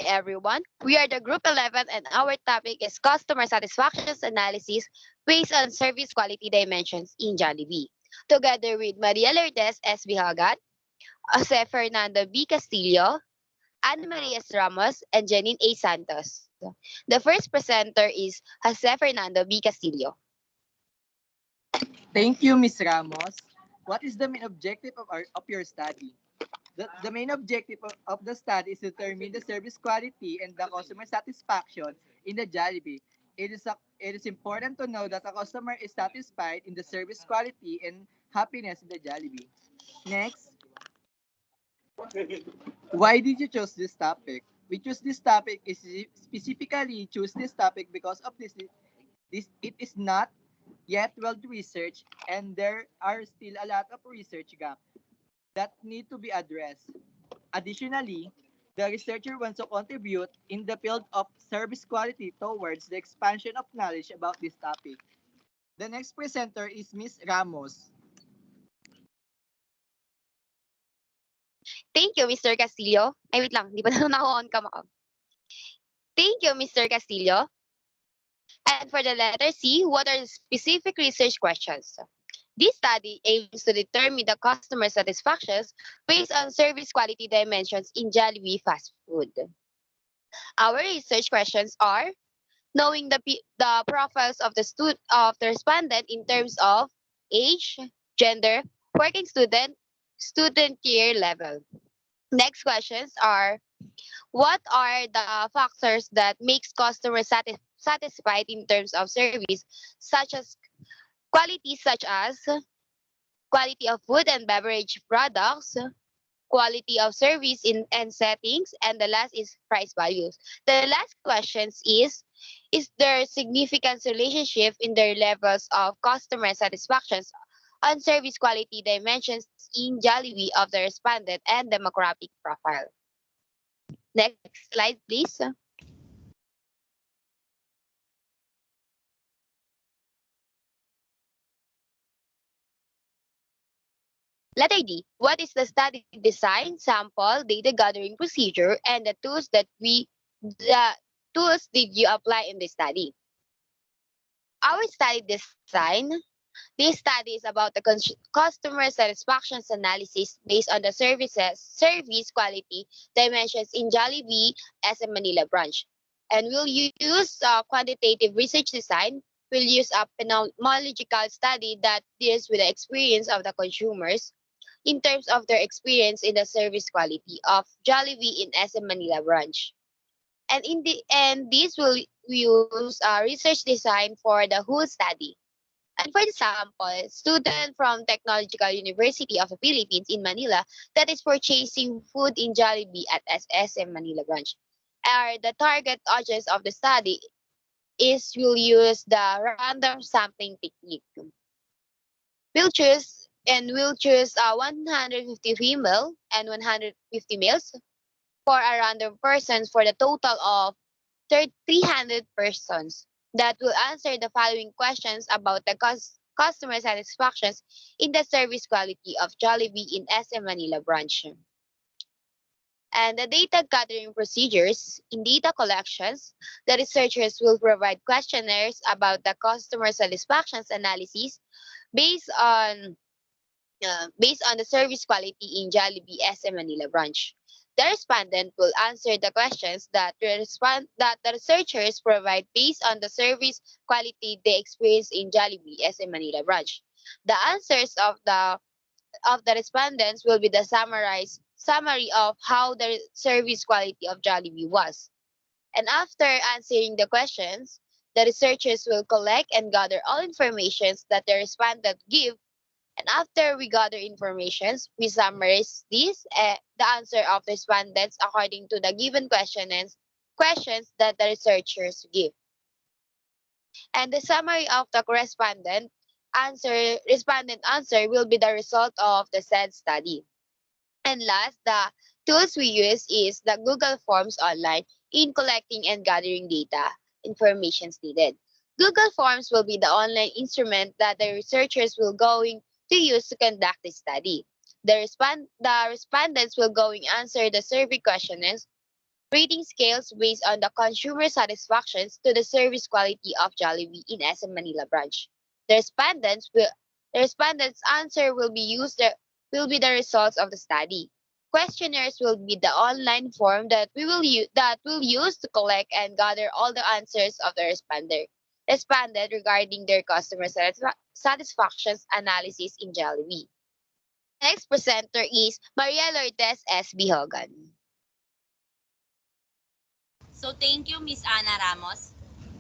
everyone. We are the Group 11 and our topic is customer satisfaction analysis based on service quality dimensions in Jollibee. Together with Maria Lourdes S. Bihagat, Jose Fernando B. Castillo, Ana Maria S. Ramos, and Janine A. Santos. The first presenter is Jose Fernando B. Castillo. Thank you, Ms. Ramos. What is the main objective of your study? The main objective of the study is to determine the service quality and the customer satisfaction in the Jollibee. It is important to know that a customer is satisfied in the service quality and happiness in the Jollibee. Next, why did you choose this topic? We choose this topic is specifically choose this topic because of this it is not yet well researched and there are still a lot of research gaps that need to be addressed. Additionally, the researcher wants to contribute in the field of service quality towards the expansion of knowledge about this topic. The next presenter is Ms. Ramos. Thank you, Mr. Castillo. Ay, wait lang. Di pa na naka-on cam ako. Thank you, Mr. Castillo. And for the letter C, what are the specific research questions? This study aims to determine the customer satisfactions based on service quality dimensions in Jollibee fast food. Our research questions are knowing the profiles of the respondent in terms of age, gender, working student, student year level. Next questions are what are the factors that makes customers satisfied in terms of service, such as qualities such as quality of food and beverage products, quality of service in and settings, and the last is price values. The last questions is there significant relationship in their levels of customer satisfactions on service quality dimensions in Jollibee of the respondent and demographic profile. Next slide, please. Letter D. What is the study design, sample, data gathering procedure, and the tools did you apply in the study? Our study design, this study is about the customer satisfaction analysis based on the service quality dimensions in Jollibee as a Manila branch. And we'll use quantitative research design. We'll use a phenomenological study that deals with the experience of the consumers in terms of their experience in the service quality of Jollibee in SM Manila branch. And this will we use research design for the whole study. And for example, student from Technological University of the Philippines in Manila that is purchasing food in Jollibee at SM Manila branch. The target audience of the study is will use the random sampling technique. We'll choose 150 female and 150 males for a random persons for the total of 300 persons that will answer the following questions about the customer satisfactions in the service quality of Jollibee in SM Manila branch. And the data gathering procedures in data collections, the researchers will provide questionnaires about the customer satisfactions analysis based on the service quality in Jollibee SM Manila branch. The respondent will answer the questions that the researchers provide based on the service quality they experience in Jollibee SM Manila branch. The answers of the respondents will be the summary of how the service quality of Jollibee was. And after answering the questions, the researchers will collect and gather all informations that the respondent give, and after we gather informations, we summarize the answer of respondents according to the given questions that the researchers give. And the summary of the respondent answer will be the result of the said study. And last, the tools we use is the Google Forms online in collecting and gathering data informations needed. Google Forms will be the online instrument that the researchers will going to use to conduct the study. The respondents will go and answer the survey questions rating scales based on the consumer satisfactions to the service quality of Jollibee in SM Manila branch. The respondents' answer will be the results of the study. Questionnaires will be the online form that will use to collect and gather all the answers of the respondent regarding their customer satisfactions analysis in Jollibee. Next presenter is Maria Lourdes S. Bihogan. So thank you, Miss Ana Ramos.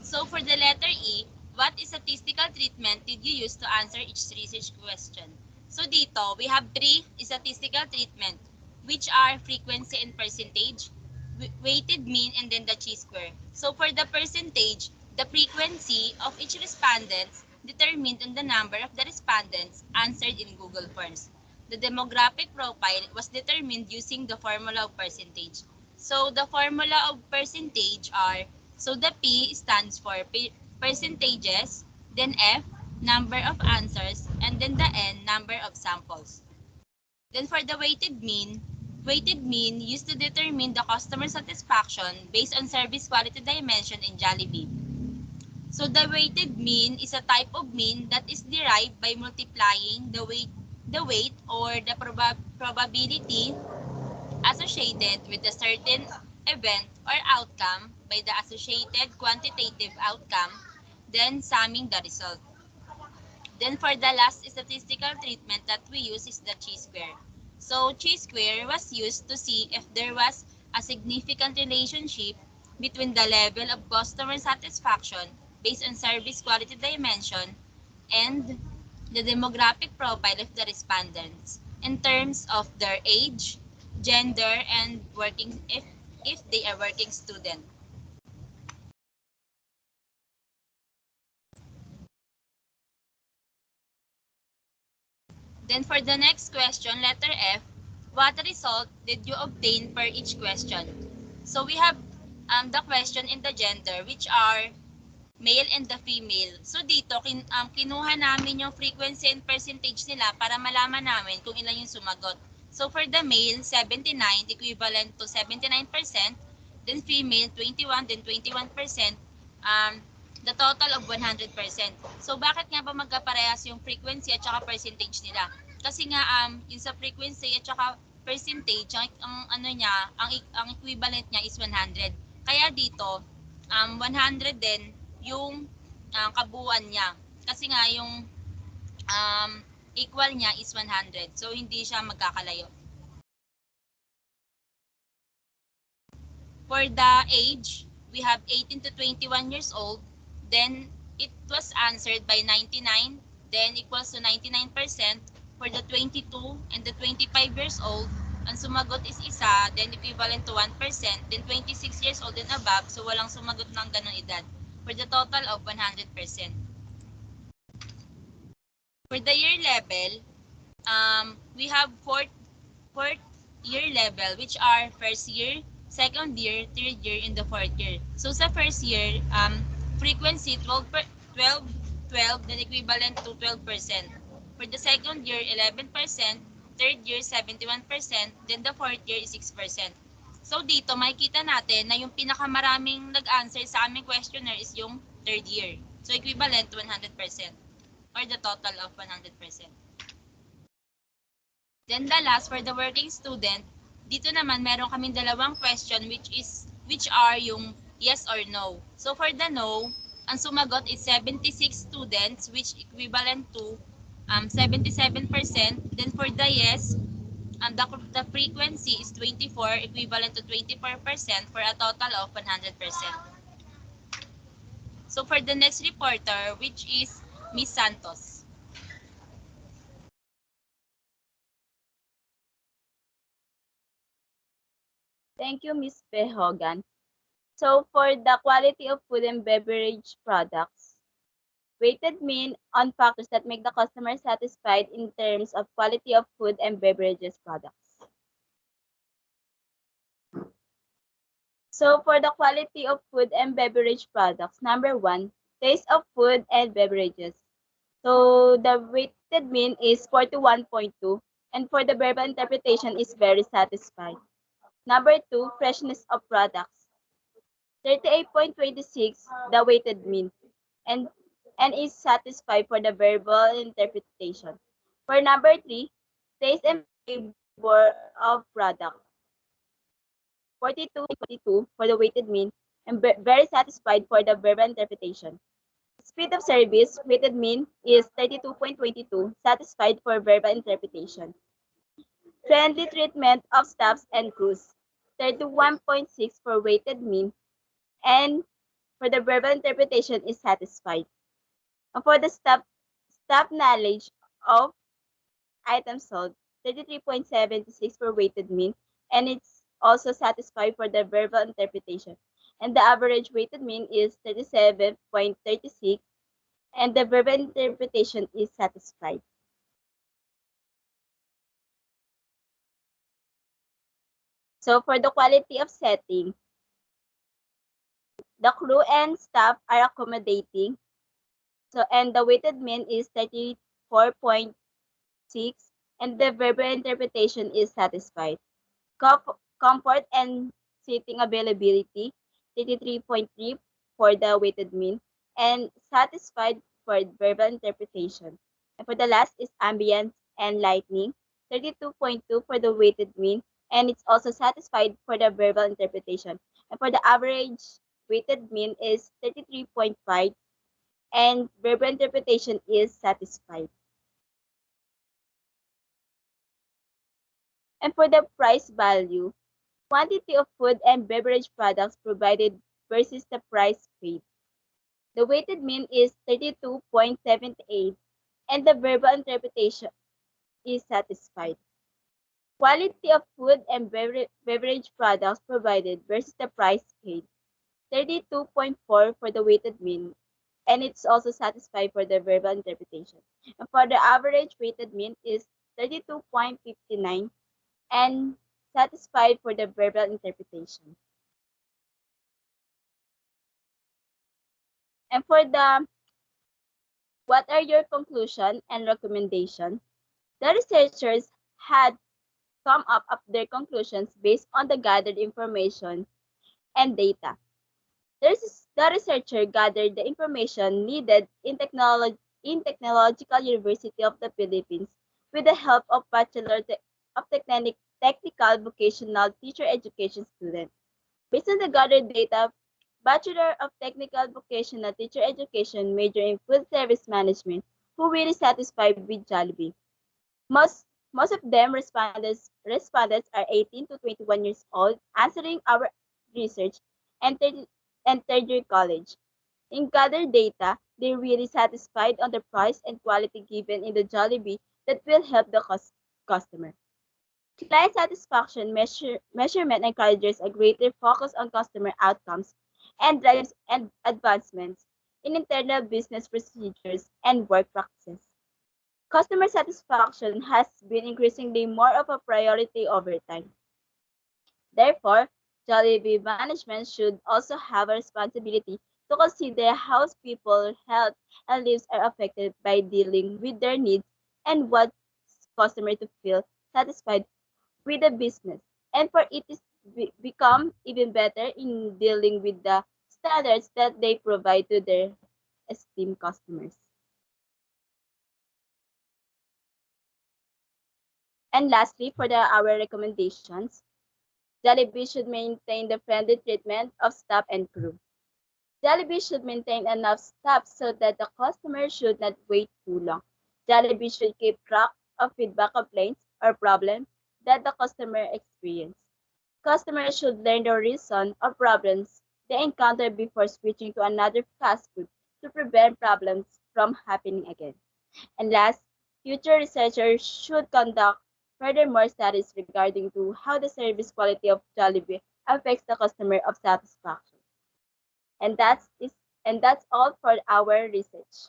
So for the letter E, what statistical treatment did you use to answer each research question? So dito, we have three statistical treatment, which are frequency and percentage, weighted mean, and then the chi-square. So for the percentage, the frequency of each respondent determined on the number of the respondents answered in Google Forms. The demographic profile was determined using the formula of percentage. So the formula of percentage are, so the P stands for percentages, then F, number of answers, and then the N, number of samples. Then for the weighted mean used to determine the customer satisfaction based on service quality dimension in Jollibee. So the weighted mean is a type of mean that is derived by multiplying the weight or the probability associated with a certain event or outcome by the associated quantitative outcome, then summing the result. Then for the last statistical treatment that we use is the chi-square. So chi-square was used to see if there was a significant relationship between the level of customer satisfaction based on service quality dimension and the demographic profile of the respondents in terms of their age, gender, and working if they are working student. Then for the next question, letter F, what result did you obtain per each question? So we have the question in the gender, which are male and the female. So dito, kinuha namin yung frequency and percentage nila para malaman namin kung ilan yung sumagot. So for the male, 79, equivalent to 79%. Then female, 21, then 21%. The total of 100%. So bakit nga ba magkaparehas yung frequency at saka percentage nila? Kasi nga yung sa frequency at saka percentage, ang ano niya, ang equivalent niya is 100. Kaya dito, 100 din yung kabuuan niya. Kasi nga yung equal niya is 100. So hindi siya magkakalayo. For the age, we have 18 to 21 years old. Then it was answered by 99, then equals to 99%. For the 22 and the 25 years old, ang sumagot is isa, then equivalent to 1%, then 26 years old and above, so walang sumagot ng ganong edad, for the total of 100%. For the year level, we have fourth year level, which are first year, second year, third year, and the fourth year. So sa first year, frequency 12, then equivalent to 12%. For the second year, 11%, third year, 71%, then the fourth year is 6%. So dito, makikita natin na yung pinakamaraming nag-answer sa aming questionnaire is yung third year. So equivalent to 100%, or the total of 100%. Then the last, for the working student, dito naman meron kaming dalawang question which are yung yes or no. So for the no, ang sumagot is 76 students, which equivalent to 77%. Then for the yes, the frequency is 24, equivalent to 24%, for a total of 100%. So for the next reporter, which is Miss Santos. Thank you, Ms. Behogan. So for the quality of food and beverage products, weighted mean on factors that make the customer satisfied in terms of quality of food and beverages products. So for the quality of food and beverage products, number 1, taste of food and beverages. So the weighted mean is 41.2, and for the verbal interpretation is very satisfied. Number 2, freshness of products. 38.26, the weighted mean, and is satisfied for the verbal interpretation. For number 3, taste and flavor of product. 42.22 for the weighted mean, and very satisfied for the verbal interpretation. Speed of service, weighted mean, is 32.22, satisfied for verbal interpretation. Friendly treatment of staffs and crews, 31.6 for weighted mean, and for the verbal interpretation is satisfied. And for the staff knowledge of items sold, 33.76 for weighted mean, and it's also satisfied for the verbal interpretation. And the average weighted mean is 37.36, and the verbal interpretation is satisfied. So for the quality of setting, the crew and staff are accommodating. So and the weighted mean is 34.6, and the verbal interpretation is satisfied. Comfort and seating availability, 33.3 for the weighted mean, and satisfied for verbal interpretation. And for the last is ambience and lighting, 32.2 for the weighted mean, and it's also satisfied for the verbal interpretation. And for the average weighted mean is 33.5, and verbal interpretation is satisfied. And for the price value, quantity of food and beverage products provided versus the price paid. The weighted mean is 32.78, and the verbal interpretation is satisfied. Quality of food and beverage products provided versus the price paid, 32.4 for the weighted mean, and it's also satisfied for the verbal interpretation. And for the average weighted mean is 32.59, and satisfied for the verbal interpretation. And for the what are your conclusion and recommendation? The researchers had come up of their conclusions based on the gathered information and data. The researcher gathered the information needed in Technological University of the Philippines with the help of Technical Vocational Teacher Education students. Based on the gathered data, Bachelor of Technical Vocational Teacher Education major in Food Service Management who really satisfied with Jollibee. Most of them respondents are 18 to 21 years old, answering our research and third year college. In gathered data, they really satisfied on the price and quality given in the Jollibee that will help the customer. Client satisfaction measurement encourages a greater focus on customer outcomes and drives and advancements in internal business procedures and work practices. Customer satisfaction has been increasingly more of a priority over time. Therefore, Jollibee management should also have a responsibility to consider how people's health and lives are affected by dealing with their needs and what customers to feel satisfied with the business, and for it is become even better in dealing with the standards that they provide to their esteemed customers. And lastly, for our recommendations, Jollibee should maintain the friendly treatment of staff and crew. Jollibee should maintain enough staff so that the customer should not wait too long. Jollibee should keep track of feedback complaints or problems that the customer experience. Customers should learn the reason or problems they encounter before switching to another fast food to prevent problems from happening again. And last, future researchers should conduct furthermore studies regarding to how the service quality of Jollibee affects the customer of satisfaction. And that's all for our research.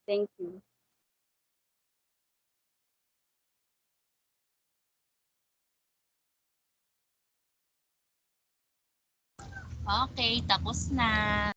Thank you. Okay, tapos na.